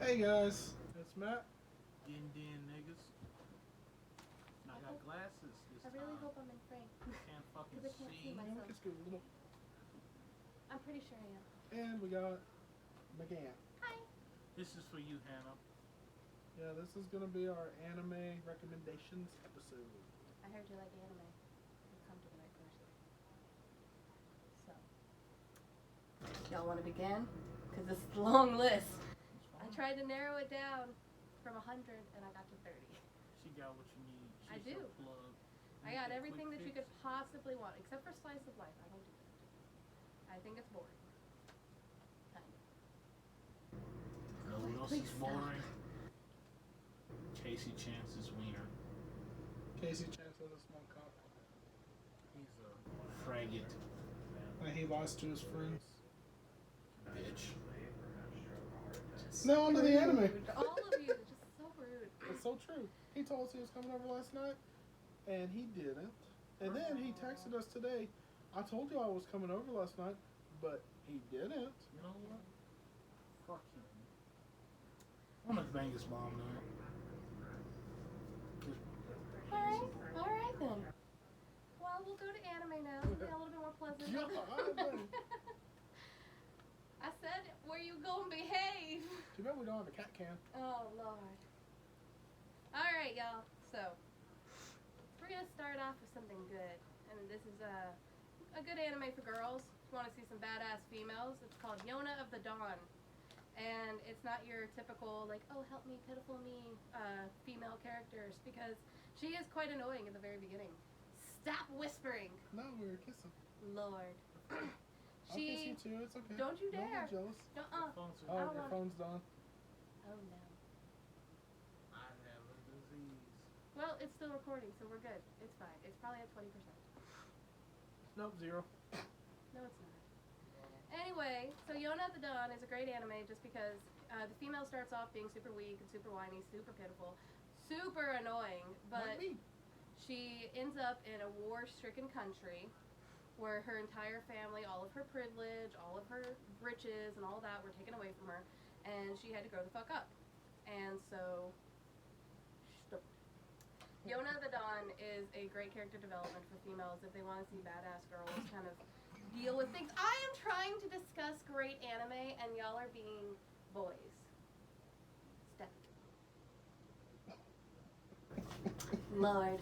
Hey guys, it's Matt. Din niggas. I got glasses this I time. really hope I'm in frame. Can't fucking Because I can't see see. Yeah, we myself. can scoot a little. I'm pretty sure I am. And we got McGann. Hi. This is for you, Hannah. Yeah, this is gonna be our anime recommendations episode. I heard you like anime. You've come to the right person. So, y'all want to begin? Because this is a long list. I tried to narrow it down from 100 and I got to 30. She got what you need. I She's do. a plug. I got everything that you could possibly want, except for slice of life. I don't do that. I think it's boring. Kind You know what else Please is stop. boring? Casey Chance's wiener. Casey Chance has a small cock. He's a fraggot. And he lies to his friends. Bitch. Now onto the anime. rude. All of you, just so rude. It's so true. He told us he was coming over last night, and he didn't. And then he texted us today. I told you I was coming over last night, but he didn't. You know what? Fuck him. I'm gonna bang his mom now. Alright then. Well, we'll go to anime now. It'll be a little bit more pleasant. Yeah, I said, where you gonna behave? Too bad we don't have a cat can. Oh, Lord. Alright, y'all. So, we're gonna start off with something good. And this is a good anime for girls. If you want to see some badass females, it's called Yona of the Dawn. And it's not your typical, like, oh, help me, pitiful me, female characters, because she is quite annoying in the very beginning. Stop whispering! No, we were kissing. Lord. I'll kiss you too, it's okay. Don't you Don't dare. be jealous. Uh-uh. Phones Oh, are your want- phone's done. Oh, no. I have a disease. Well, it's still recording, so we're good. It's fine. It's probably at 20%. Nope, 0. No, it's not. Anyway, so Yona of the Dawn is a great anime just because the female starts off being super weak and super whiny, super pitiful, super annoying, but Like me. she ends up in a war-stricken country where her entire family, all of her privilege, all of her riches, and all that were taken away from her, and she had to grow the fuck up. And so, Yona of the Dawn is a great character development for females if they want to see badass girls kind of deal with things. I am trying to discuss great anime, and y'all are being boys. Step. Lord.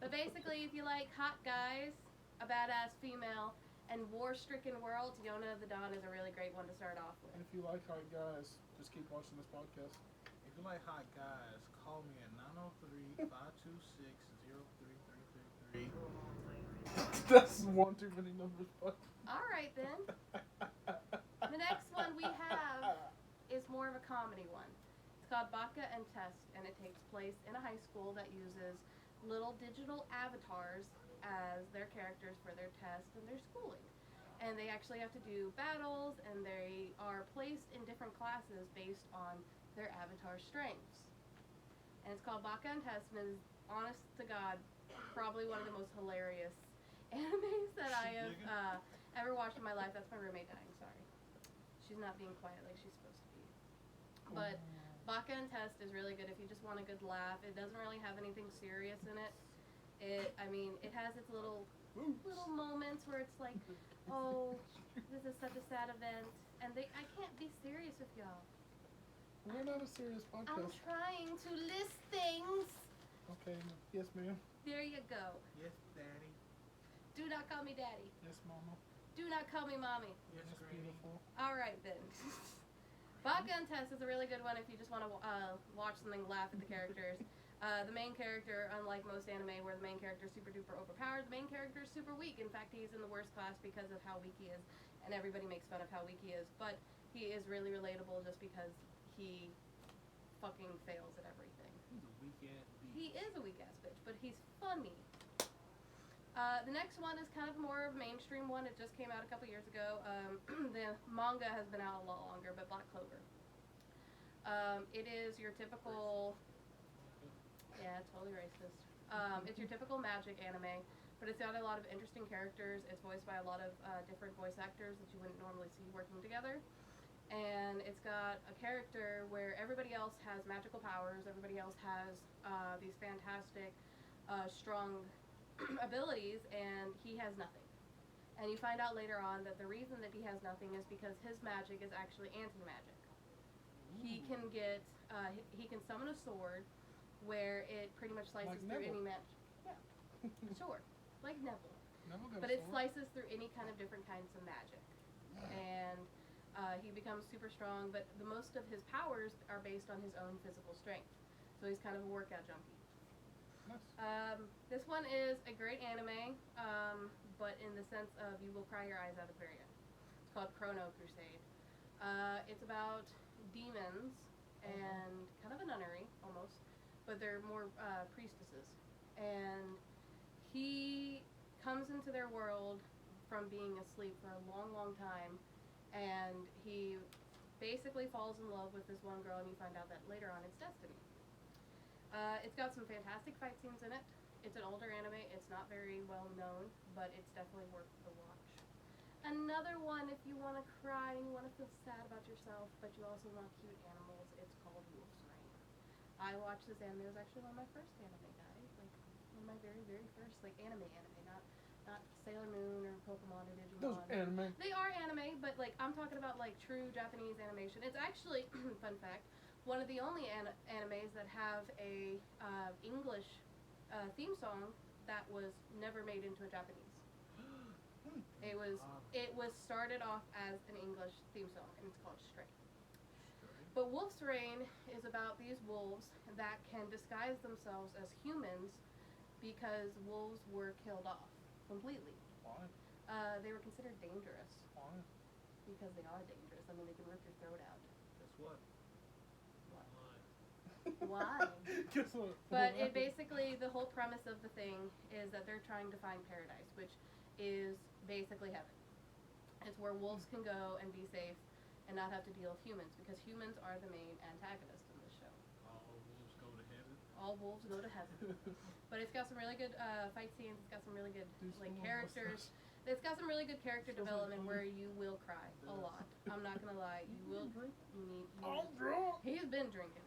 But basically, if you like hot guys, a badass female, and war-stricken worlds, Yona of the Dawn is a really great one to start off with. And if you like hot guys, just keep watching this podcast. If you like hot guys, call me at 903-526-033333. That's one too many numbers, bud. Alright then. The next one we have is more of a comedy one. It's called Baka and Test, and it takes place in a high school that uses little digital avatars as their characters for their tests and their schooling. And they actually have to do battles, and they are placed in different classes based on their avatar strengths. And it's called Baka and Test, and is, honest to God, probably one of the most hilarious animes that I have ever watched in my life. That's my roommate dying, sorry. She's not being quiet like she's supposed to be. But Baka and Test is really good if you just want a good laugh. It doesn't really have anything serious in it. It has its little moments where it's like, oh, this is such a sad event, and I can't be serious with y'all. We're not a serious I'm podcast. trying to list things. Okay, yes, ma'am. There you go. Yes, daddy. Do not call me daddy. Yes, mama. Do not call me mommy. Yes, That's granny. beautiful. All right then. Baka and Test is a really good one if you just want to watch something, laugh at the characters. The main character, unlike most anime where the main character is super duper overpowered, the main character is super weak. In fact, he's in the worst class because of how weak he is, and everybody makes fun of how weak he is. But he is really relatable just because he fucking fails at everything. He's a weak ass bitch. He is a weak ass bitch, but he's funny. The next one is kind of more of a mainstream one. It just came out a couple years ago. The manga has been out a lot longer, but Black Clover. It is your typical... Yeah, totally racist. It's your typical magic anime, but it's got a lot of interesting characters. It's voiced by a lot of different voice actors that you wouldn't normally see working together. and it's got a character where everybody else has magical powers, everybody else has these fantastic, strong abilities, and he has nothing. And you find out later on that the reason that he has nothing is because his magic is actually anti-magic. He can get, he can summon a sword where it pretty much slices Like through Neville. any magic. Yeah, sure, like Neville. Neville got But a it sword. slices through any kind of different kinds of magic. And he becomes super strong, but the most of his powers are based on his own physical strength. So he's kind of a workout junkie. Nice. This one is a great anime, but in the sense of you will cry your eyes out at the very end. It's called Chrono Crusade. It's about demons and kind of a nunnery, almost, but they're more priestesses. And he comes into their world from being asleep for a long, long time, and he basically falls in love with this one girl, and you find out that later on it's destiny. It's got some fantastic fight scenes in it. It's an older anime. It's not very well known, but it's definitely worth the watch. Another one, if you want to cry and you want to feel sad about yourself, but you also want cute animals, it's called Wolf's Rain. I watched this anime. It was actually one of my first anime, guys. Like, one of my very, very first, like, anime, not Sailor Moon or Pokemon or Digimon. Those anime. They are anime, but, like, I'm talking about, like, true Japanese animation. It's actually, fun fact, one of the only animes that have a English theme song that was never made into a Japanese. It was started off as an English theme song, and it's called Stray. But Wolf's Rain is about these wolves that can disguise themselves as humans because wolves were killed off completely. Why? They were considered dangerous Why? because they are dangerous. I mean, they can rip your throat out. Guess what? Why? Guess what? But it basically, the whole premise of the thing is that they're trying to find paradise, which is basically heaven. It's where wolves can go and be safe and not have to deal with humans, because humans are the main antagonists in this show. All wolves go to heaven? All wolves go to heaven. But it's got some really good fight scenes. It's got some really good like characters. It's got some really good character development where you will cry a lot. I'm not gonna lie. You will. I'm drunk. He's been drinking.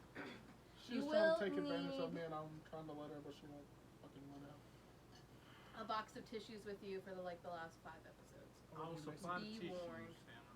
She was You trying to will take advantage of need- me, and I'm trying to let her, but she won't fucking let out. A box of tissues with you for the last 5 episodes. I'll supply the Be tissues, warned. Santa.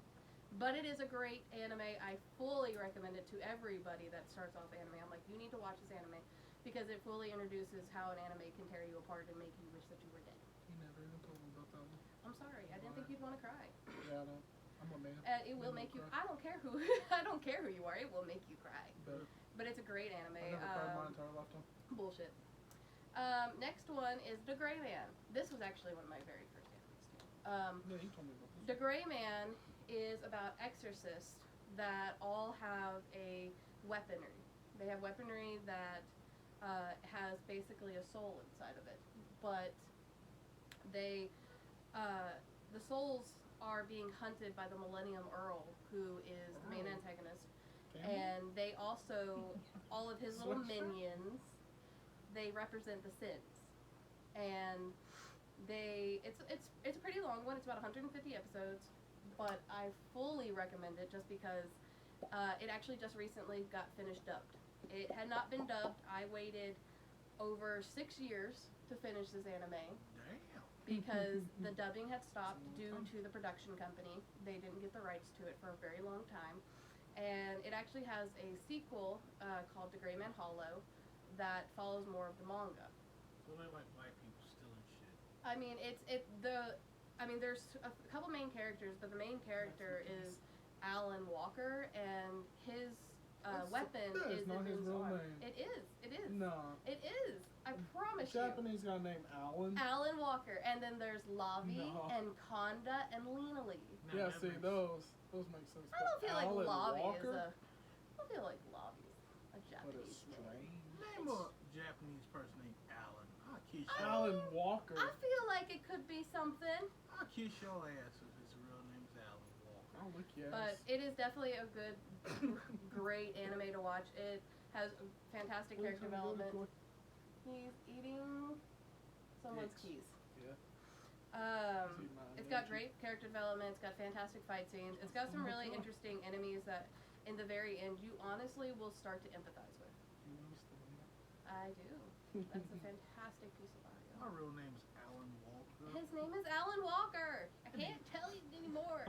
But it is a great anime. I fully recommend it to everybody that starts off anime. I'm like, you need to watch this anime because it fully introduces how an anime can tear you apart and make you wish that you were dead. He never even told me about that one. I'm sorry. I didn't think you'd want to cry. Yeah, I don't. I'm a man. It will make you. I don't care who. I don't care who you are. It will make you cry. Better. But it's a great anime. I never cried my entire lifetime. Bullshit. Next one is The Gray Man. This was actually one of my very first animes too. Yeah, he told me about this. The Gray Man is about exorcists that all have a weaponry. They have weaponry that has basically a soul inside of it, but the souls are being hunted by the Millennium Earl, who is the main antagonist. And they also, all of his little minions, they represent the sins. And it's a pretty long one. It's about 150 episodes, but I fully recommend it just because it actually just recently got finished dubbed. It had not been dubbed. I waited over 6 years to finish this anime Damn. because the dubbing had stopped due to the production company. They didn't get the rights to it for a very long time. And it actually has a sequel called The Gray Man Hollow that follows more of the manga. So they like white people stealing shit. I mean, there's a couple main characters, but the main character is Alan Walker, and his weapon that is not his real arm. name. It is. It is. No. It is. I promise you. Japanese guy named Alan. Alan Walker, and then there's Lavi No. and Konda and Lena Lee. Yeah, see, those make sense. I don't feel like Alan Lavi Walker? is a. I don't feel like Lavi's a What Japanese is name. strange. Name a Japanese person named Alan. I'll kiss you. Alan Walker. I feel like it could be something, I'll kiss your ass if his real name's Alan Walker. I'll lick your but ass. it is definitely a good, great anime to watch. It has fantastic What are you character trying to do, development. Nicole? He's eating someone's Dicks. keys. Yeah. It's got great character development. It's got fantastic fight scenes. It's got some really interesting enemies that, in the very end, you honestly will start to empathize with. I do. That's a fantastic piece of audio. My real name is Alan Walker. His name is Alan Walker. I can't tell you anymore.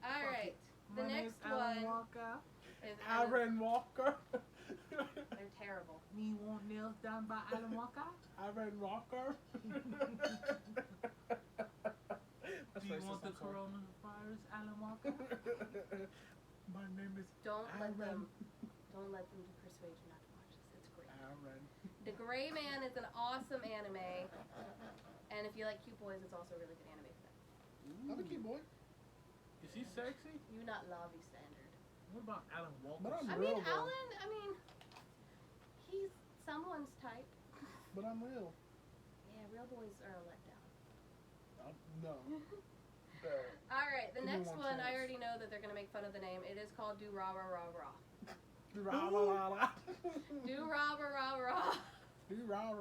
All right. The next one Walker. is Aaron Walker. They're terrible. Me want nails done by Alan Walker. Aaron Walker. Do you want the coronavirus, Alan Walker? My name is Don't let Aaron. them persuade you not to watch this. It's great. Aaron. The Gray Man is an awesome anime, and if you like cute boys, it's also a really good anime for that. I'm a cute boy. Is he sexy? You not Lavi standard. What about Alan Walker? But I'm I real mean, though. Alan. I mean, he's someone's type. But I'm real. Yeah, real boys are a letdown. No. All right, the Give me next one one, I chance. already know that they're gonna make fun of the name. It is called Durara. Durara. Durara. Durara.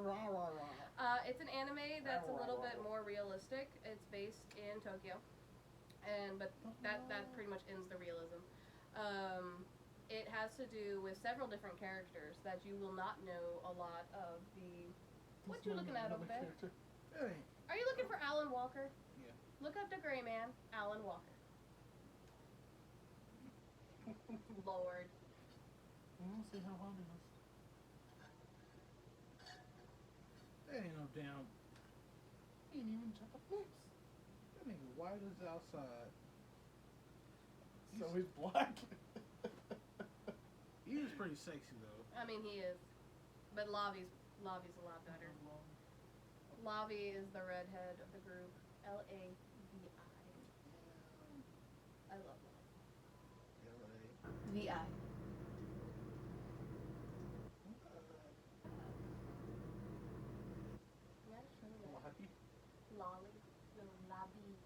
It's an anime that's a little bit more realistic. It's based in Tokyo, but that pretty much ends the realism. It has to do with several different characters that you will not know a lot of the. What you looking at over there? Hey. Are you looking for Alan Walker? Yeah. Look up the Gray Man, Alan Walker. Lord. Let's see how hot it is. That ain't no damn. He ain't even check up next. That nigga white as outside. So he's black. He was pretty sexy though. I mean, he is. But Lavi's a lot better. Lavi is the redhead of the group. Lavi. I love that. VI. Lolly. No, Lavi.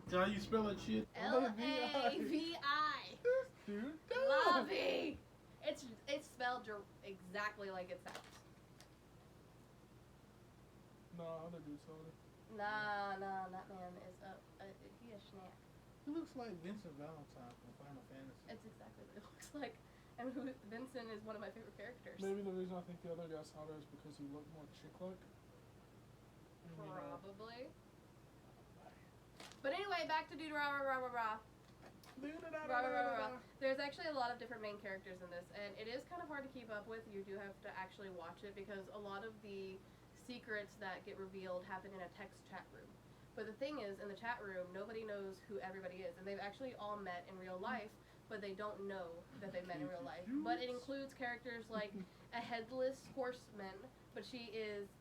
That's how you spell that shit? Lavi. Dude. Lavi. It's spelled exactly like it sounds. No, other dude saw it. Nah, that man is he a snack. He looks like Vincent Valentine from Final Fantasy. It's exactly what it looks like. And Vincent is one of my favorite characters. Maybe the reason I think the other guy saw it is because he looked more chick-like. Probably. But anyway, back to Durara. There's actually a lot of different main characters in this, and it is kind of hard to keep up with. You do have to actually watch it because a lot of the secrets that get revealed happen in a text chat room. But the thing is, in the chat room, nobody knows who everybody is, and they've actually all met in real life, but they don't know that they've met in real life. But it includes characters like a headless horseman, but she is,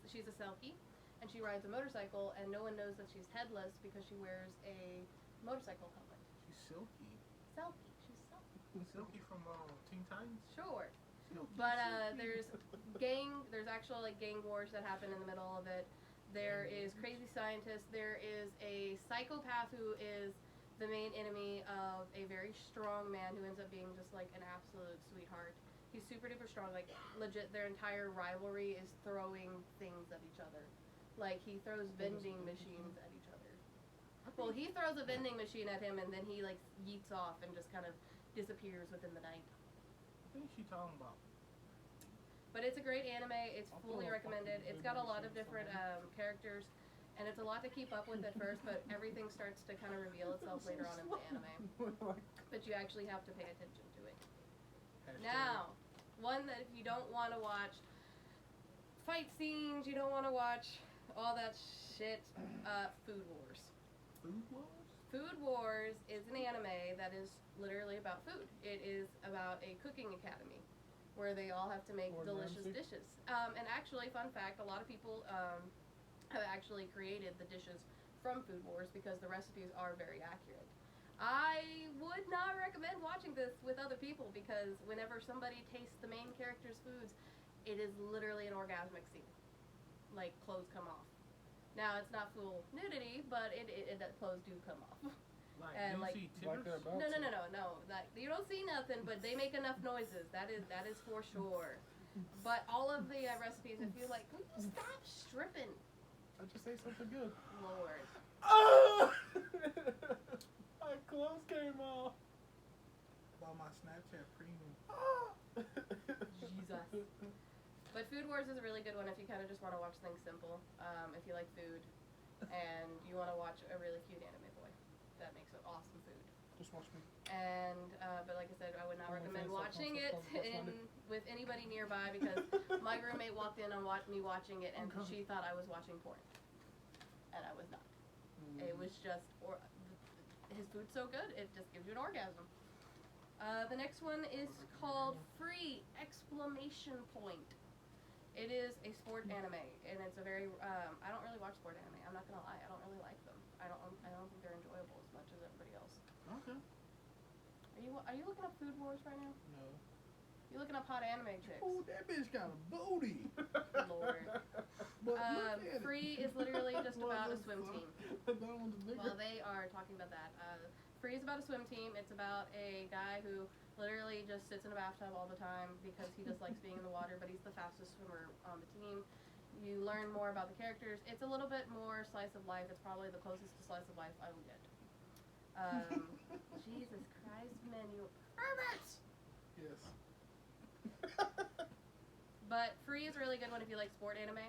she's a Selkie, and she rides a motorcycle, and no one knows that she's headless because she wears a motorcycle helmet. She's silky. Selkie, she's Selkie. Silky from Teen Titans? Sure. Silky, But silky. there's actual like gang wars that happen in the middle of it. There is crazy scientists. There is a psychopath who is the main enemy of a very strong man who ends up being just like an absolute sweetheart. He's super duper strong. Like legit, their entire rivalry is throwing things at each other. Like he throws vending machines at each other. Well, he throws a vending machine at him and then he like yeets off and just kind of disappears within the night. I think she's talking about. But it's a great anime. It's fully recommended. It's got a lot of different characters, and it's a lot to keep up with at first, but everything starts to kind of reveal itself later on in the anime. But you actually have to pay attention to it. Now, one that if you don't want to watch fight scenes, you don't want to watch all that shit, Food Wars. Food Wars? Food Wars is an anime that is literally about food. It is about a cooking academy where they all have to make delicious dishes. And actually, fun fact, a lot of people have actually created the dishes from Food Wars because the recipes are very accurate. I would not recommend watching this with other people because whenever somebody tastes the main character's foods, it is literally an orgasmic scene. Like, clothes come off. Now, it's not full nudity, but clothes do come off. Like, And, you like, see Like titters? they're about No. Like, you don't see nothing, but they make enough noises. That is for sure. But all of the recipes, if you like, will you stop stripping? I just say something good. Lord. Oh! My clothes came off. About my Snapchat premium. Jesus. But Food Wars is a really good one if you kind of just want to watch things simple. If you like food and you want to watch a really cute anime boy that makes awesome food. Just watch me. And but like I said, I would not Oh, my recommend face, watching that's it funny. with anybody nearby because my roommate walked in on me watching it and she thought I was watching porn, and I was not. It was just his food's so good it just gives you an orgasm. The next one is called Free! Exclamation point. It is a sport anime, and it's a very. I don't really watch sport anime. I'm not gonna lie. I don't really like them. I don't think they're enjoyable as much as everybody else. Okay. Are you looking up Food Wars right now? No. You looking up hot anime chicks? Oh, that bitch got a booty. Lord. But look at it. Free is literally just about a swim team. That one's bigger. Well, they are talking about that. Free is about a swim team. It's about a guy who literally just sits in a bathtub all the time because he just likes being in the water, but he's the fastest swimmer on the team. You learn more about the characters. It's a little bit more slice of life. It's probably the closest to slice of life I will get. Jesus Christ, men, you perverts! Yes. But Free is a really good one if you like sport anime.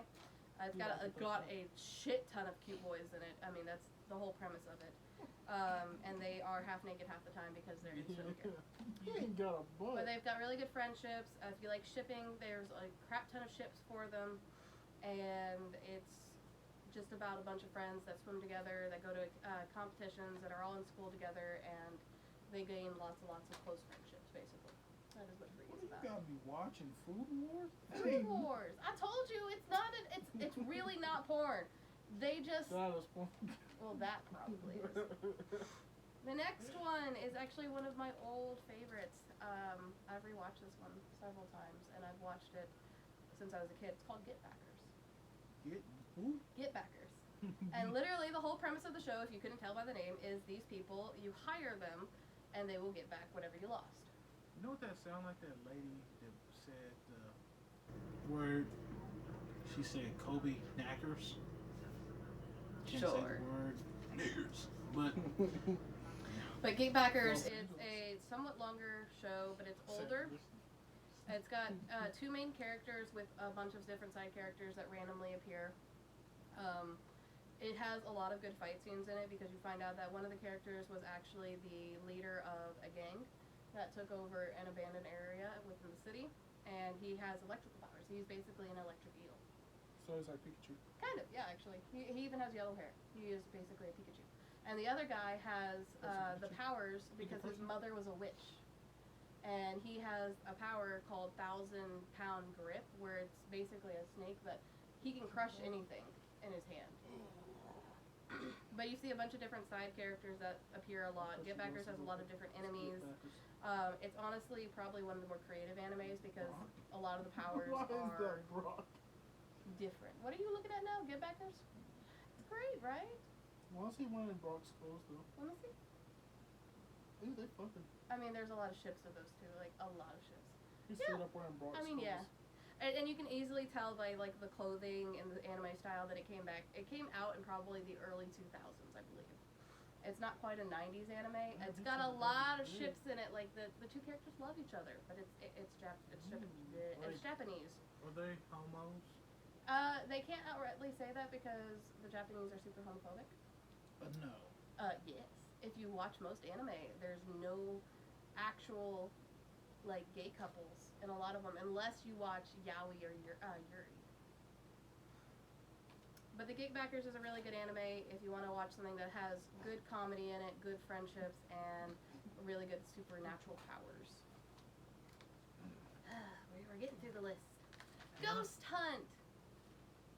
It's got a shit ton of cute boys in it. I mean, that's the whole premise of it. And they are half naked half the time because they're so good. He ain't got a butt. But they've got really good friendships. If you like shipping, there's a crap ton of ships for them. And it's just about a bunch of friends that swim together, that go to competitions, that are all in school together, and they gain lots and lots of close friendships, basically. That is what Free is You about. got me watching Food Wars? Food Wars. I told you it's not. It's really not porn. They just. That is fun. Well, that probably is. The next one is actually one of my old favorites. I've rewatched this one several times, and I've watched it since I was a kid. It's called Getbackers. Get who? Getbackers. And literally the whole premise of the show, if you couldn't tell by the name, is these people, you hire them, and they will get back whatever you lost. You know what that sound like? That lady that said the word. She said Kobe knackers. She didn't say Sure. the word niggers. But Getbackers is a somewhat longer show, but it's older. It's got two main characters with a bunch of different side characters that randomly appear. It has a lot of good fight scenes in it because you find out that one of the characters was actually the leader of a gang that took over an abandoned area within the city, and he has electrical powers. He's basically an electric eel. So it's like Pikachu. Kind of, yeah, actually. He even has yellow hair. He is basically a Pikachu. And the other guy has the powers because his mother was a witch. And he has a power called 1,000-pound grip, where it's basically a snake that he can crush anything in his hand. But you see a bunch of different side characters that appear a lot. Getbackers has a lot of different enemies. It's honestly probably one of the more creative animes because a lot of the powers Why is are that Brock? different. What are you looking at now? Getbackers? It's great, right? Why is he wearing Brock's clothes though? Let me see. Ooh, they fucking. I mean, there's a lot of ships of those two, like a lot of ships. He's Yeah. straight up wearing Brock's I mean, yeah. clothes. And you can easily tell by like the clothing and the anime style that it came back. It came out in probably the early 2000s, I believe. It's not quite a 90s anime. It's got a lot of ships in it. Like the two characters love each other, but it's Japanese. are they homos? They can't outrightly say that because the Japanese are super homophobic. No. Yes. If you watch most anime, there's no actual like gay couples in a lot of them, unless you watch Yaoi or Yuri. But the Getbackers is a really good anime if you want to watch something that has good comedy in it, good friendships, and really good supernatural powers. We're getting through the list. Ghost Hunt!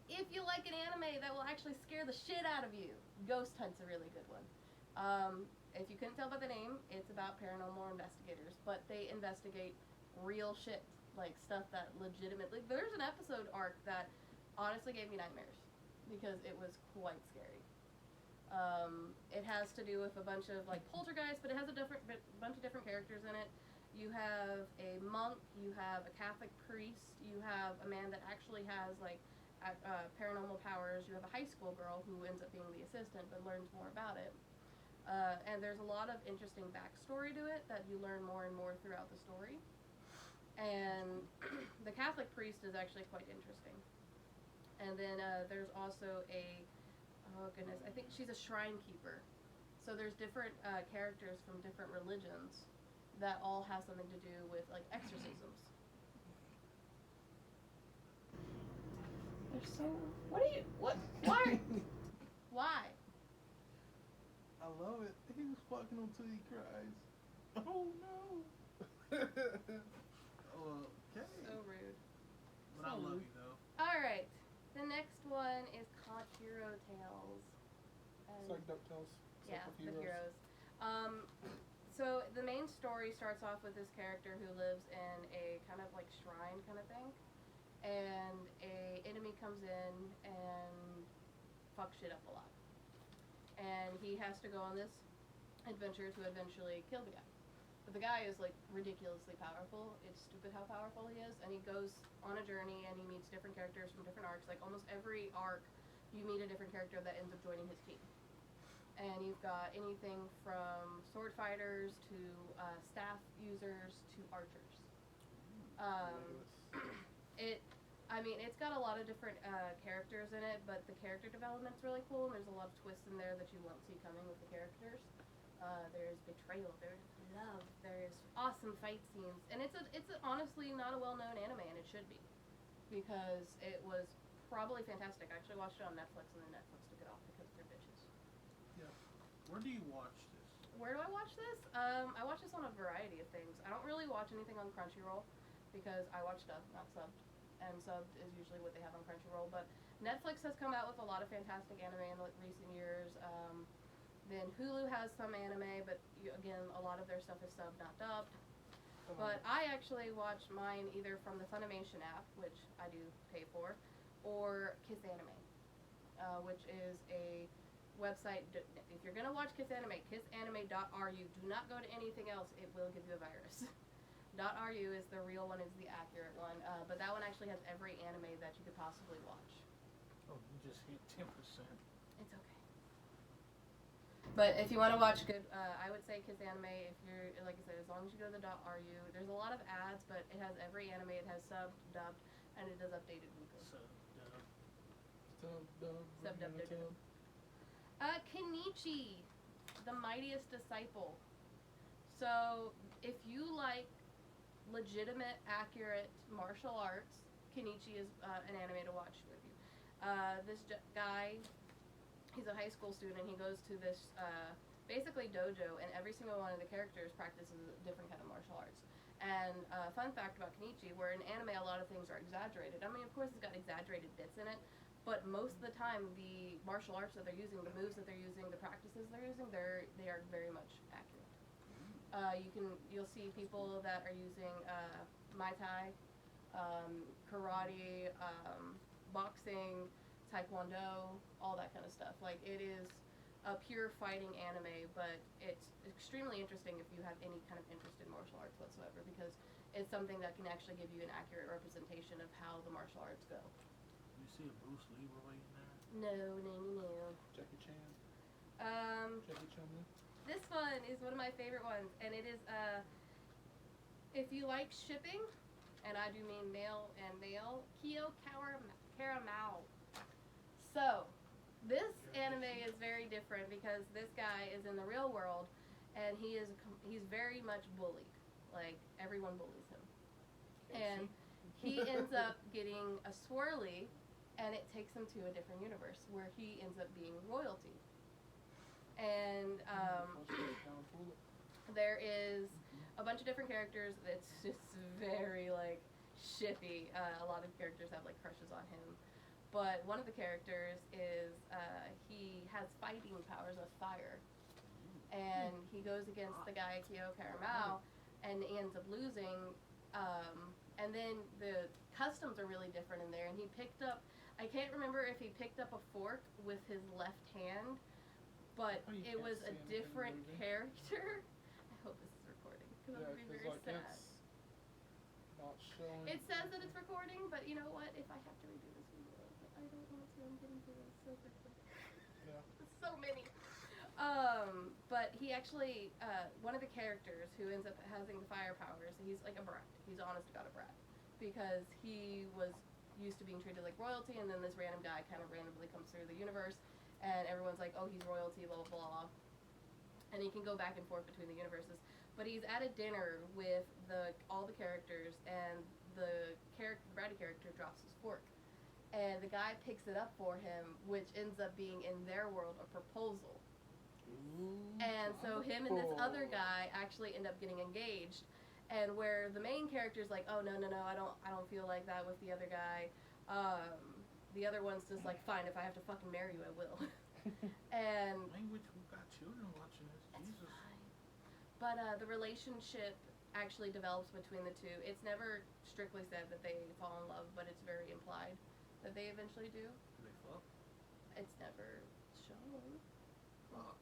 If you like an anime that will actually scare the shit out of you, Ghost Hunt's a really good one. If you couldn't tell by the name, it's about paranormal investigators, but they investigate real shit, like stuff that legitimately. There's an episode arc that honestly gave me nightmares because it was quite scary. It has to do with a bunch of like poltergeists, but it has a bunch of different characters in it. You have a monk, you have a Catholic priest, you have a man that actually has like paranormal powers, you have a high school girl who ends up being the assistant but learns more about it. And there's a lot of interesting backstory to it that you learn more and more throughout the story. And the Catholic priest is actually quite interesting. And then there's also oh goodness, I think she's a shrine keeper. So there's different characters from different religions that all have something to do with like exorcisms. They're so. What are you? What? Why? Why? I love it. He was fucking until he cries. Oh no. Okay. So rude. But I love you though. All right. The next one is called Hero Tales. It's like DuckTales. Yeah, the heroes. So the main story starts off with this character who lives in a kind of like shrine kind of thing, and a enemy comes in and fucks shit up a lot, and he has to go on this adventure to eventually kill the guy. But the guy is like ridiculously powerful. It's stupid how powerful he is, and he goes on a journey and he meets different characters from different arcs. Like almost every arc, you meet a different character that ends up joining his team. And you've got anything from sword fighters to staff users to archers. It's got a lot of different characters in it, but the character development's really cool, and there's a lot of twists in there that you won't see coming with the characters. There's betrayal, there's love, there's awesome fight scenes, and it's honestly not a well-known anime, and it should be, because it was probably fantastic. I actually watched it on Netflix, and then Netflix took it off because they're bitches. Where do you watch this? Where do I watch this? I watch this on a variety of things. I don't really watch anything on Crunchyroll because I watch dubbed, not subbed. And subbed is usually what they have on Crunchyroll. But Netflix has come out with a lot of fantastic anime in recent years. Then Hulu has some anime, but again, a lot of their stuff is subbed, not dubbed. But I actually watch mine either from the Funimation app, which I do pay for, or Kiss Anime, which is a website. If you're gonna watch Kiss Anime, kissanime.ru. Do not go to anything else; it will give you a virus. .ru is the real one, is the accurate one. But that one actually has every anime that you could possibly watch. Oh, you just hit 10%. It's okay. But if you want to watch good, I would say Kiss Anime. If you're, like I said, as long as you go to the .ru, there's a lot of ads, but it has every anime. It has subbed, dubbed, and it does updated weekly. Sub-dubbed. Kenichi, the Mightiest Disciple. So, if you like legitimate, accurate martial arts, Kenichi is an anime to watch with you. This guy, he's a high school student. He goes to this basically dojo, and every single one of the characters practices a different kind of martial arts. And fun fact about Kenichi, where in anime a lot of things are exaggerated. I mean, of course, it's got exaggerated bits in it. But most of the time, the martial arts that they're using, the moves that they're using, the practices they're using, they are very much accurate. You'll see people that are using Muay Thai, karate, boxing, taekwondo, all that kind of stuff. Like, it is a pure fighting anime, but it's extremely interesting if you have any kind of interest in martial arts whatsoever, because it's something that can actually give you an accurate representation of how the martial arts go. You see a Bruce Leroy in there? No. Jackie Chan. Jackie Chan. This one is one of my favorite ones, and it is, if you like shipping, and I do mean male and male, Kyou Maou. So, this anime is very different because this guy is in the real world, and he's very much bullied. Like, everyone bullies him. And he ends up getting a swirly, and it takes him to a different universe where he ends up being royalty. And there is a bunch of different characters. It's just very like shippy. A lot of characters have like crushes on him. But one of the characters is he has fighting powers with fire. And he goes against the guy Kyou Maou, and he ends up losing. And then the customs are really different in there. And he picked up, I can't remember if he picked up a fork with his left hand, but it was a different character. I hope this is recording, because I'm going to be very sad. showing. It says that it's recording, but you know what? If I have to redo this video, I don't want to. I'm getting through this so quickly. Yeah. So many. But he actually, one of the characters who ends up having the fire powers, he's like a brat. He's honest to God a brat. Because he was used to being treated like royalty, and then this random guy kind of randomly comes through the universe, and everyone's like, oh, he's royalty, blah, blah, blah. And he can go back and forth between the universes. But he's at a dinner with all the characters, and the bratty character drops his fork. And the guy picks it up for him, which ends up being, in their world, a proposal. Ooh, And so him and this other guy actually end up getting engaged. And where the main character's like, oh, no, I don't feel like that with the other guy. The other one's just like, fine, if I have to fucking marry you, I will. And Language, we've got children watching this. Jesus. fine. But the relationship actually develops between the two. It's never strictly said that they fall in love, but it's very implied that they eventually do. Do they fuck? It's never shown. Fuck.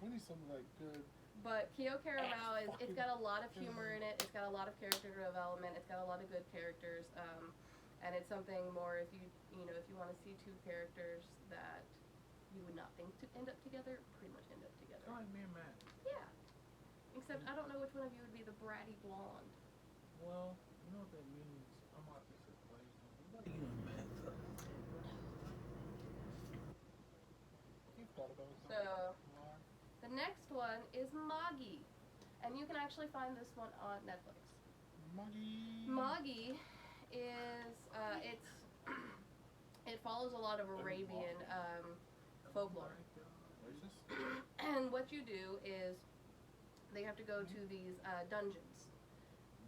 We need some like good. But Kyou it's got a lot of humor in it. It's got a lot of character development. It's got a lot of good characters. And it's something more if you want to see two characters that you would not think to end up together, pretty much end up together. Like me and Matt. Yeah. Except I don't know which one of you would be the bratty blonde. Well, you know what that means. I'm opposite ways. What do you and Matt though? You've thought about it. So the next one is Magi. And you can actually find this one on Netflix. Magi is it follows a lot of Arabian folklore. And what you do is they have to go to these dungeons,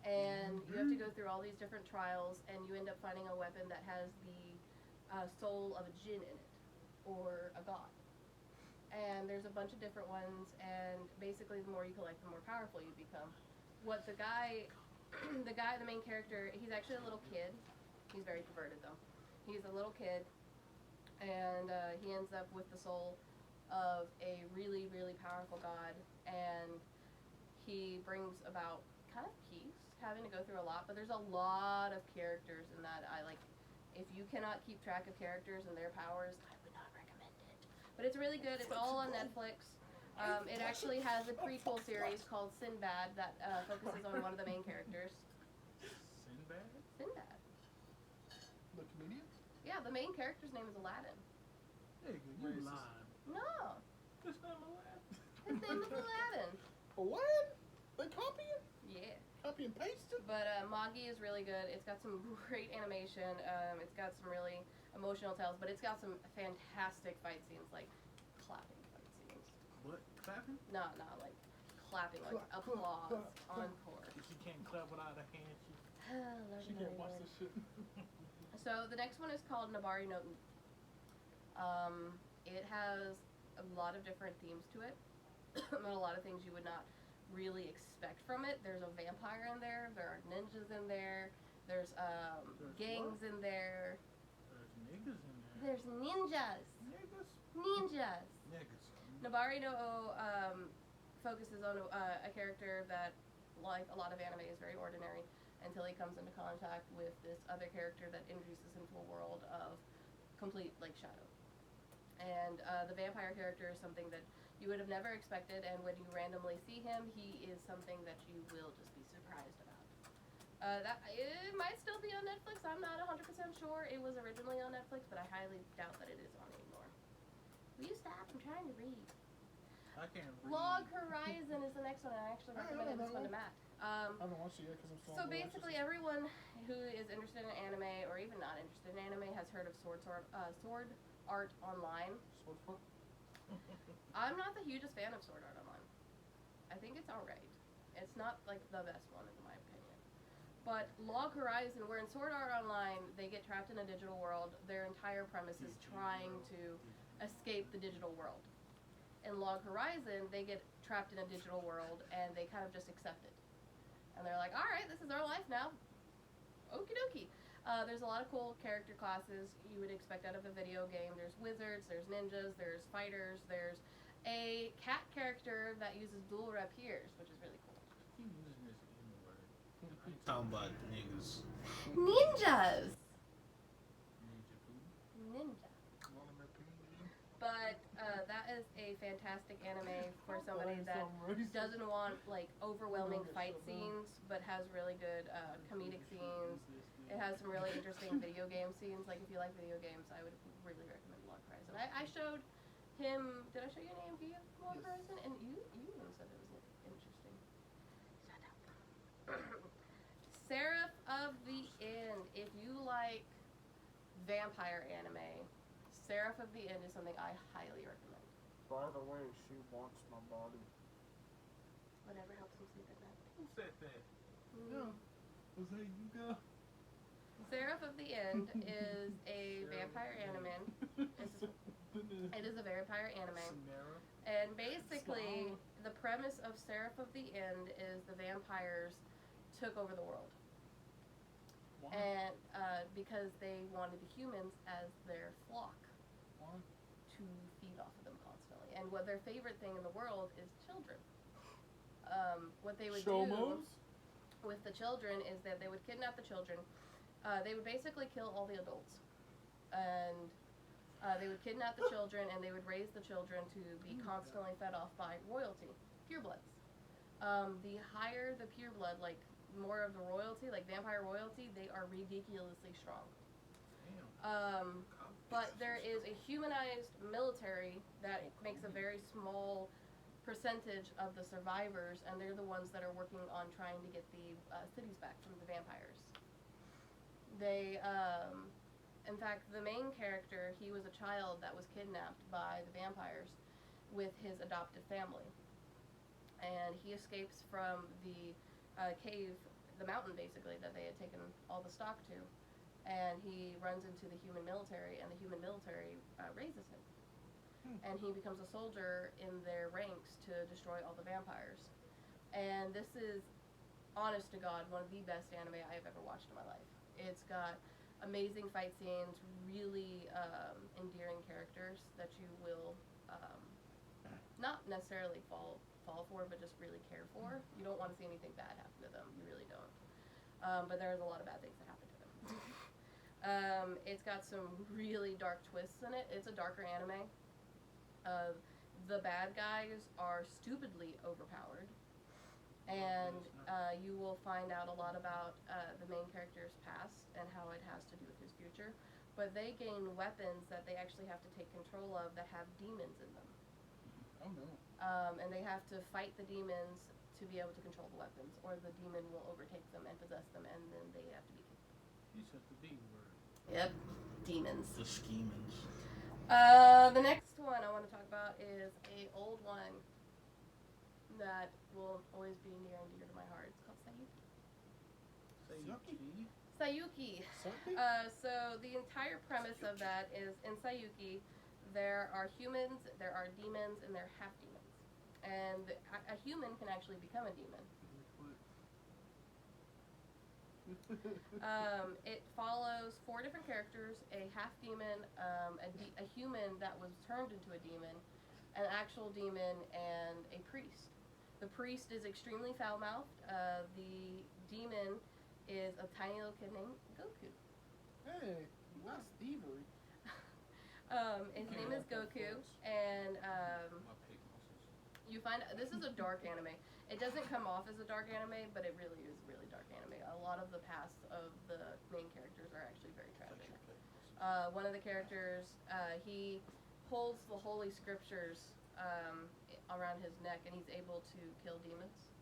and you have to go through all these different trials, and you end up finding a weapon that has the soul of a jinn in it, or a god. And there's a bunch of different ones, and basically the more you collect, the more powerful you become. What the main character, he's actually a little kid. He's very perverted though. He's a little kid, and he ends up with the soul of a really, really powerful god, and he brings about kind of peace, having to go through a lot, but there's a lot of characters in that. If you cannot keep track of characters and their powers, I would not recommend it. But it's really good. It's all on Netflix. It actually has a prequel series called Sinbad that focuses on one of the main characters. Sinbad? Sinbad. The comedian? Yeah, the main character's name is Aladdin. Hey, you Racist. lying. No, His name Aladdin. his name is Aladdin. What? They copy it? Yeah. Copy and paste it? But Magi is really good. It's got some great animation. It's got some really emotional tales, but it's got some fantastic fight scenes, like clapping fight scenes. What? Clapping? No, like clapping, like applause, encore. If she can't clap without her hands, She can't watch this shit. So the next one is called Nabari No Ou. It has a lot of different themes to it, and a lot of things you would not really expect from it. There's a vampire in there. There are ninjas in there. There's gangs in there. there's niggas in there. There's ninjas. Niggas? Ninjas. Nabari No Ou focuses on a character that, like a lot of anime, is very ordinary until he comes into contact with this other character that introduces him to a world of complete, shadow. And the vampire character is something that you would have never expected, and when you randomly see him, he is something that you will just be surprised about. It might still be on Netflix. I'm not 100% sure. It was originally on Netflix, but I highly doubt that it is on anymore. Will you stop? I'm trying to read. I can't read. Log Horizon is the next one. I actually recommended this one to Matt. I haven't watched it yet because I'm still So basically, everyone who is interested in anime, or even not interested in anime, has heard of Sword Art Online. Sword Art? I'm not the hugest fan of Sword Art Online. I think it's alright. It's not the best one in my opinion. But Log Horizon, where in Sword Art Online they get trapped in a digital world, their entire premise is trying to escape the digital world. In Log Horizon, they get trapped in a digital world and they kind of just accept it. And they're like, alright, this is our life now. Okie dokie. There's a lot of cool character classes you would expect out of a video game. There's wizards, there's ninjas, there's fighters, there's a cat character that uses dual rapiers, which is really cool. Keep using this N word. I ain't talking about niggas. Ninjas. Ninja. But that is a fantastic anime for somebody that doesn't want like overwhelming fight scenes, but has really good comedic scenes. It has some really interesting video game scenes. Like if you like video games, I would really recommend Log Horizon. I showed him. Did I show you an AMV of Log Horizon? And you even said it was interesting. Seraph of the End. If you like vampire anime, Seraph of the End is something I highly recommend. By the way, she wants my body. Whatever helps him sleep at night. Who said that? Yeah. Was that you go? Seraph of the End is a vampire anime. It is a vampire anime. Samara. And basically, the premise of Seraph of the End is the vampires took over the world. Why? And because they wanted the humans as their flock. Why? To feed off of them constantly. And what their favorite thing in the world is children. What they would do with the children is that they would kidnap the children. They would basically kill all the adults. And they would kidnap the children and they would raise the children to be constantly fed off by royalty, purebloods. The higher the pureblood, like more of the royalty, like vampire royalty, they are ridiculously strong. Damn. But there is a humanized military that makes a very small percentage of the survivors, and they're the ones that are working on trying to get the cities back from the vampires. They, in fact, the main character, he was a child that was kidnapped by the vampires with his adopted family. And he escapes from the cave, the mountain basically, that they had taken all the stock to. And he runs into the human military, and the human military raises him. And he becomes a soldier in their ranks to destroy all the vampires. And this is, honest to God, one of the best anime I have ever watched in my life. It's got amazing fight scenes, really endearing characters that you will not necessarily fall for, but just really care for. You don't want to see anything bad happen to them. You really don't. But there's a lot of bad things that happen to them. It's got some really dark twists in it. It's a darker anime. The bad guys are stupidly overpowered. And you will find out a lot about the main character's past and how it has to do with his future. But they gain weapons that they actually have to take control of that have demons in them. Oh no. And they have to fight the demons to be able to control the weapons, or the demon will overtake them and possess them, and then they have to be killed. You said the D word. Yep, demons. The schemings. The next one I want to talk about is a old one that will always be near and dear to my heart. It's called Saiyuki. Saiyuki. Saiyuki. So the entire premise of that is in Saiyuki, there are humans, there are demons, and there are half demons. And a human can actually become a demon. It follows 4 different characters: a half demon, a human that was turned into a demon, an actual demon, and a priest. The priest is extremely foul-mouthed. The demon is a tiny little kid named Goku. Hey, that's thievery. His name is Goku, and you find this is a dark anime. It doesn't come off as a dark anime, but it really is really dark anime. A lot of the pasts of the main characters are actually very tragic. One of the characters, he holds the holy scriptures around his neck, and he's able to kill demons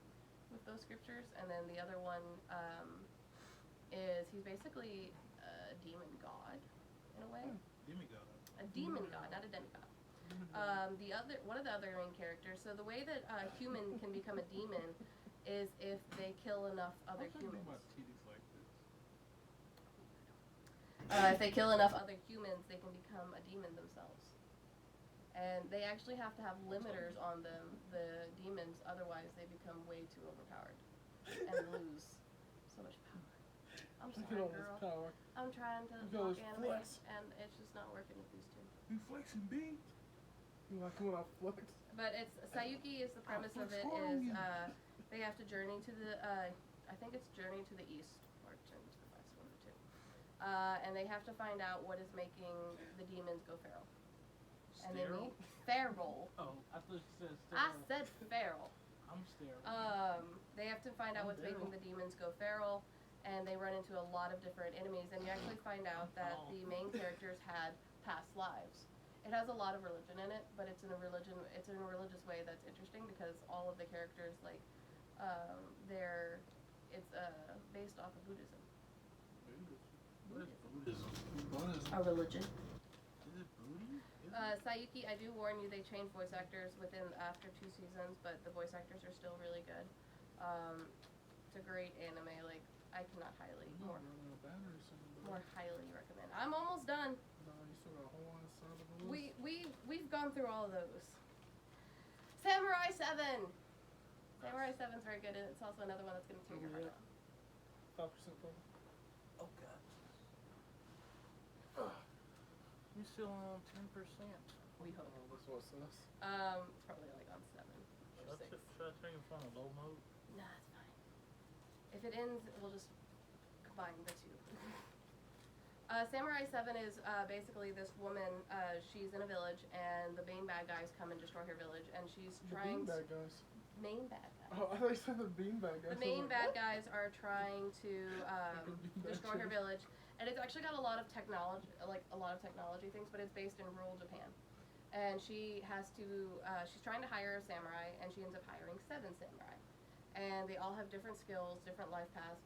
with those scriptures. And then the other one is he's basically a demon god in a way. Demigod. A demon god, not a demigod. One of the other main characters. So the way that a human can become a demon is if they kill enough other humans. If they kill enough other humans, they can become a demon themselves. And they actually have to have limiters on them, the demons, otherwise they become way too overpowered and lose so much power. I'm sorry, girl. Power. I'm trying to talk anime, and it's just not working with these two. You flexing, B? You like when I flex? But it's Saiyuki is the premise of it is they have to journey to the I think it's Journey to the East or Journey to the West, one of the two. And they have to find out what is making the demons go feral. And they Sterile? meet feral. Oh, I thought you said I sterile. said feral. I'm sterile. They have to find out what's making the demons go feral, and they run into a lot of different enemies. And you actually find out that the main characters had past lives. It has a lot of religion in it, but it's in a religious way that's interesting because all of the characters, like, it's based off of Buddhism. What is Buddhism? A religion. Is it Buddhism? Saiyuki, I do warn you, they changed voice actors after 2 seasons, but the voice actors are still really good. It's a great anime. Like, I cannot more highly recommend. I'm almost done. No, you still got a whole line side of the list. We've gone through all of those. Samurai 7. Samurai 7's very good, and it's also another one that's going to tear your heart out. 5% total. Oh God. You still on 10%? We hope. That's what it says. It's probably like on 7 or 6. Should I turn your phone on low mode? Nah, it's fine. If it ends, we'll just combine the two. Samurai 7 is basically this woman. She's in a village, and the main bad guys come and destroy her village, and she's trying The beanbag guys. Main bad guys. Oh, I thought you said the beanbag guys. The main bad guys are trying to destroy her village, and it's actually got a lot of technology, things, but it's based in rural Japan. And she has to, she's trying to hire a samurai, and she ends up hiring 7 samurai. And they all have different skills, different life paths,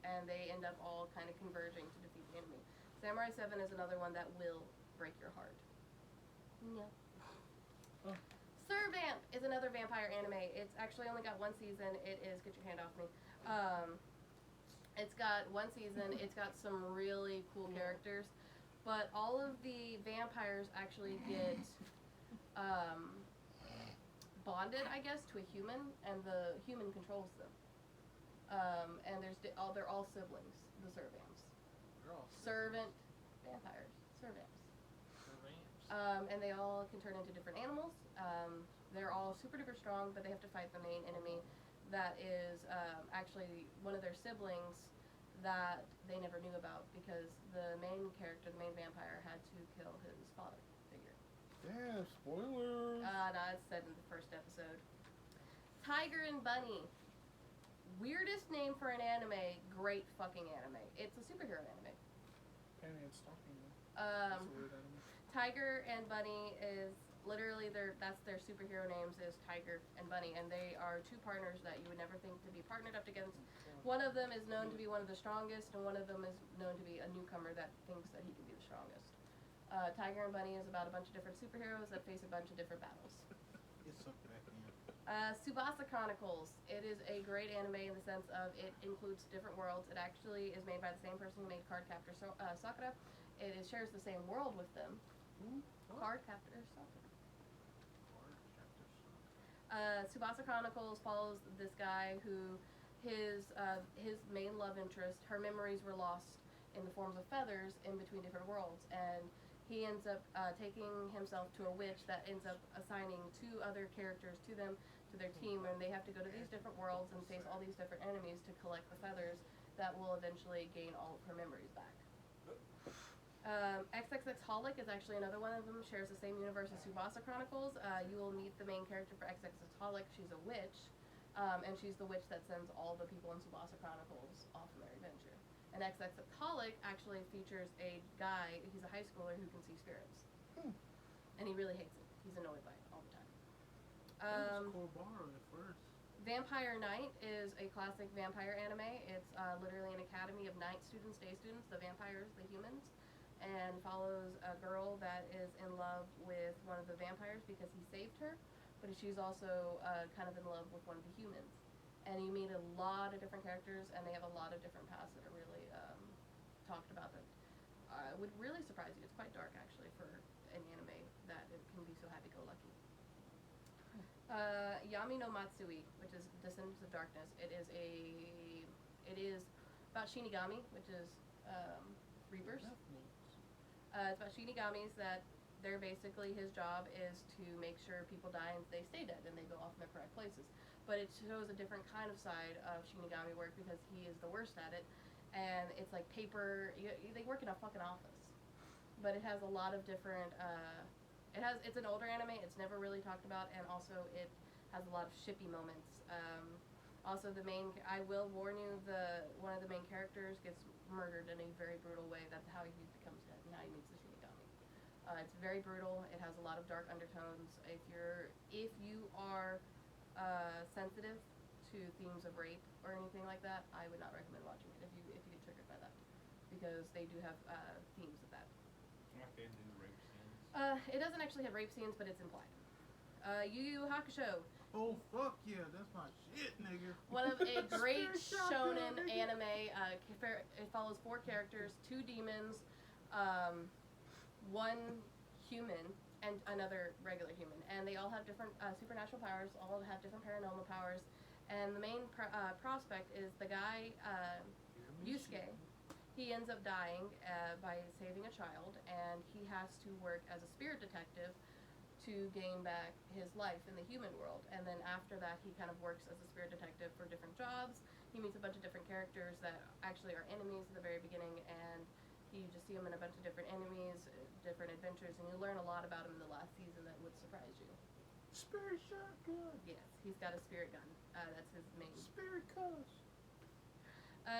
and they end up all kind of converging to defeat the enemy. Samurai 7 is another one that will break your heart. Yeah. Oh. Servamp is another vampire anime. It's actually only got 1 season. It is, get your hand off me. It's got 1 season. It's got some really cool characters. But all of the vampires actually get bonded, I guess, to a human, and the human controls them. And they're all siblings, the Servamps. They're all Servant vampires. Servamps. Servamps. And they all can turn into different animals. They're all super duper strong, but they have to fight the main enemy that is actually one of their siblings that they never knew about because the main character, the main vampire, had to kill his father figure. Damn, spoilers. No, it's said in the first episode. Tiger and Bunny. Weirdest name for an anime, great fucking anime. It's a superhero anime. Penny and Stocking. That's a weird anime. Tiger and Bunny is literally that's their superhero names is Tiger and Bunny, and they are 2 partners that you would never think to be partnered up against. One of them is known to be one of the strongest, and one of them is known to be a newcomer that thinks that he can be the strongest. Tiger and Bunny is about a bunch of different superheroes that face a bunch of different battles. Get sucked back in. Tsubasa Chronicles. It is a great anime in the sense of it includes different worlds. It actually is made by the same person who made Cardcaptor Sakura. Shares the same world with them. Cardcaptor Sakura. Tsubasa Chronicles follows this guy who his main love interest, her memories were lost in the forms of feathers in between different worlds, and he ends up taking himself to a witch that ends up assigning 2 other characters to their team, and they have to go to these different worlds and face all these different enemies to collect the feathers that will eventually gain all of her memories back. XXXHolic is actually another one of them, shares the same universe as Tsubasa Chronicles. You will meet the main character for XXXHolic. She's a witch, and she's the witch that sends all the people in Tsubasa Chronicles off on their adventure. And XXXHolic actually features a guy, he's a high schooler who can see spirits. And he really hates it. He's annoyed by it all the time. It was Kobara at first. Vampire Knight is a classic vampire anime. It's literally an academy of night students, day students, the vampires, the humans, and follows a girl that is in love with one of the vampires because he saved her, but she's also kind of in love with one of the humans. And you meet a lot of different characters, and they have a lot of different paths that are really talked about that would really surprise you. It's quite dark, actually, for an anime that it can be so happy-go-lucky. Yami no Matsui, which is Descendants of Darkness. It is about Shinigami, which is Reapers. It's about Shinigamis that they're basically, his job is to make sure people die and they stay dead and they go off in the correct places. but it shows a different kind of side of Shinigami work because he is the worst at it. And it's like paper. They work in a fucking office, but it has a lot of different. It's an older anime. It's never really talked about, and also it has a lot of shippy moments. Also, I will warn you, one of the main characters gets murdered in a very brutal way. That's how he becomes dead, and how he meets the Shinigami. It's very brutal. It has a lot of dark undertones. If you are sensitive to themes of rape or anything like that, I would not recommend watching it if you get triggered by that, because they do have themes of that. Like they do rape scenes. It doesn't actually have rape scenes, but it's implied. YuYu Hakusho. Oh fuck yeah, that's my shit, nigga. One of a great shonen anime. It follows 4 characters, 2 demons, 1 human, and another regular human, and they all have different supernatural powers. All have different paranormal powers. And the main prospect is the guy, Yusuke. He ends up dying by saving a child, and he has to work as a spirit detective to gain back his life in the human world. And then after that, he kind of works as a spirit detective for different jobs. He meets a bunch of different characters that actually are enemies at the very beginning, and you just see him in a bunch of different enemies, different adventures, and you learn a lot about him in the last season that would surprise you. Spirit shotgun. Yes, he's got a spirit gun. That's his main. Spirit cuss.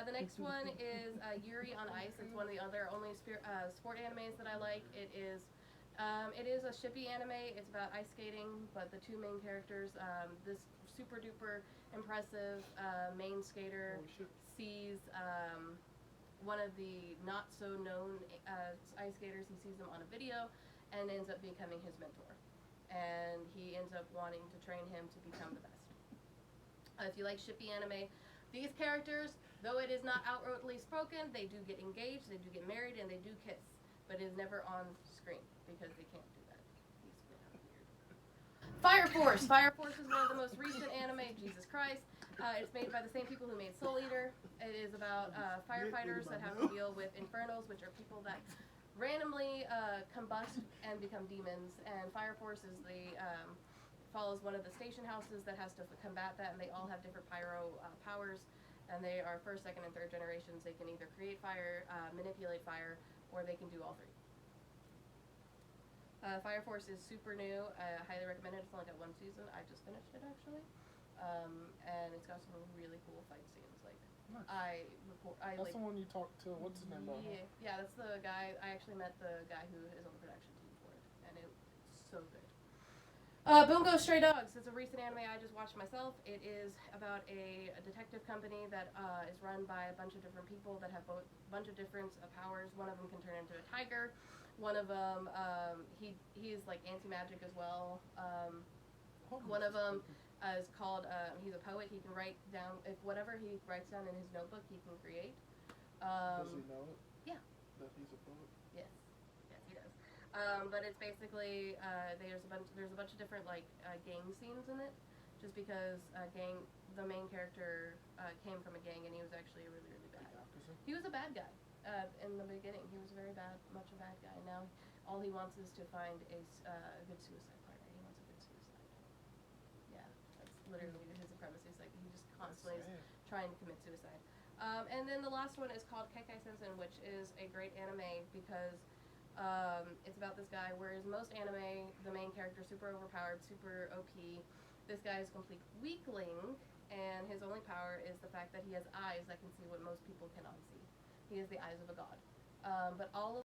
The next one is Yuri on Ice. It's one of the only sport animes that I like. It is a shippy anime. It's about ice skating, but the 2 main characters, this super duper impressive main skater sees one of the not so known ice skaters. He sees him on a video and ends up becoming his mentor. And he ends up wanting to train him to become the best. If you like shippy anime, these characters, though it is not outwardly spoken, they do get engaged, they do get married, and they do kiss. But it is never on screen, because they can't do that. These are weird. Fire Force! Fire Force is one of the most recent anime, Jesus Christ. It's made by the same people who made Soul Eater. It is about firefighters that have to deal with infernals, which are people that randomly combust and become demons. And Fire Force is follows one of the station houses that has to combat that, and they all have different pyro powers, and they are 1st, 2nd, and 3rd generations. They can either create fire, manipulate fire, or they can do all 3. Fire Force is super new. I highly recommend it. It's only got 1 season. I just finished it, actually. And it's got some really cool fight scenes. Like, nice. That's the one you talked to. What's his name? Yeah, that's the guy. I actually met the guy who is on the production team for it, and it's so good. Bungou Stray Dogs. It's a recent anime I just watched myself. It is about a detective company that is run by a bunch of different people that have a bunch of different powers. One of them can turn into a tiger. One of them, he is like anti-magic as well. One of them is called, he's a poet. He can write down, if whatever he writes down in his notebook, he can create. Does he know it? Yeah. That he's a poet? Yes. Yes, he does. But it's basically, there's a bunch of different like gang scenes in it, just because the main character came from a gang, and he was actually really, really bad. He was a bad guy in the beginning. He was much a bad guy. Now all he wants is to find a good suicide partner. He wants a good suicide. Yeah, that's literally his premise. He's like, he just constantly is trying to commit suicide. And then the last one is called Kekkai Sensen, which is a great anime because it's about this guy, whereas most anime, the main character is super overpowered, super OP. This guy is a complete weakling, and his only power is the fact that he has eyes that can see what most people cannot see. He has the eyes of a god. But all of